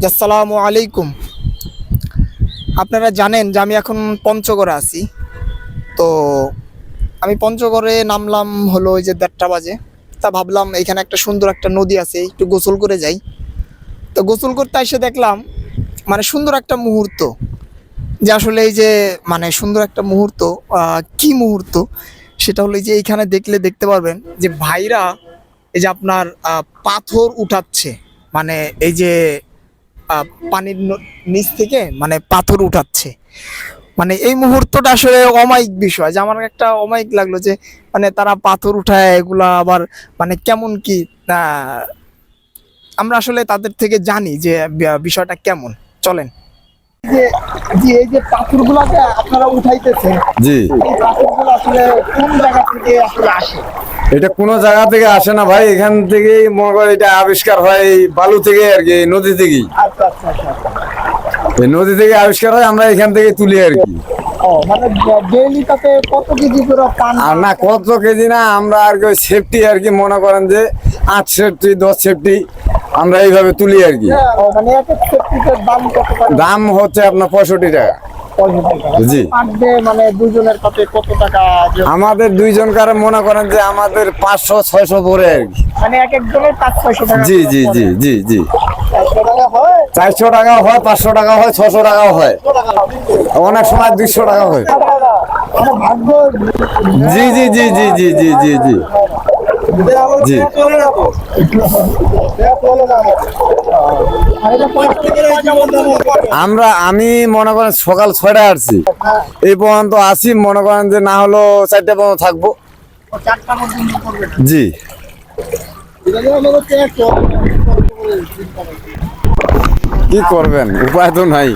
আসসালামু আলাইকুম। আপনারা জানেন যে আমি এখন পঞ্চগড়ে আছি। তো আমি পঞ্চগড়ে নামলাম হলো ওই যে 1:30 বাজে। তা ভাবলাম এখানে একটা সুন্দর একটা নদী আছে, একটু গোসল করে যাই। তো গোসল করতে এসে দেখলাম মানে সুন্দর একটা মুহূর্ত, যে আসলে এই যে মানে সুন্দর একটা মুহূর্ত, কি মুহূর্ত সেটা হলো এই যে এইখানে দেখলে দেখতে পারবেন যে ভাইরা এই যে আপনার পাথর উঠাচ্ছে, মানে এই যে পানির নিচ থেকে মানে পাথর উঠাচ্ছে। মানে এই মুহূর্তটা আসলে অমায়িক বিষয়, যে আমার একটা অমায়িক লাগলো যে মানে তারা পাথর উঠায় এগুলা আবার মানে কেমন কি। আহ, আমরা আসলে তাদের থেকে জানি যে বিষয়টা কেমন। চলেন যে জি এই যে পাথরগুলোকে আপনারা উঠাইতেছেন, জি, এই পাথরগুলো আসলে কোন জায়গা থেকে আসলে আসে? এটা কোনো জায়গা থেকে আসে না ভাই, এখান থেকেই মনে করেন এটা আবিষ্কার হয় এই বালু থেকে আর কি, এই নদী থেকেই। আচ্ছা আচ্ছা আচ্ছা আচ্ছা। এই নদী থেকে আবিষ্কার হয়, আমরা এখান থেকে তুলি আর কি। ও মানে ডেইলি তাতে কত কেজি করে পান? আর না কত কেজি না, আমরা আর কি সেফটি আর কি, মনে করেন যে 8 সেফটি 10 সেফটি আমরা এইভাবে তুলি আর কি। ও মানে এক এক সেফটির দাম কত করে? দাম হচ্ছে আপনার 65 টাকা। 65 টাকা। জি। পার ডে মানে দুজনের কত কত টাকা? আমাদের দুইজনকার মনে করেন যে আমাদের 500-600 পড়ে আর কি। মানে এক একজনের 500-600 টাকা জি করে জি পড়ে। জি জি জি 400 টাকা হয়? 400 টাকাও হয়, 500 টাকাও হয়, 600 টাকাও হয়, অনেক সময় 200 টাকা হয়। মানে ভাগ্য। জি জি জি জি জি জি জি জি জি। আর এটা কয়টা বন্ধ হবে? আমি মনে করেন সকাল 6টায় আসছি, এই পর্যন্ত আসি, মনে করেন যে না হলো 4টা পর্যন্ত থাকবো। 4টা পর্যন্ত করবে। জি। কি করবেন, উপায় তো নাই।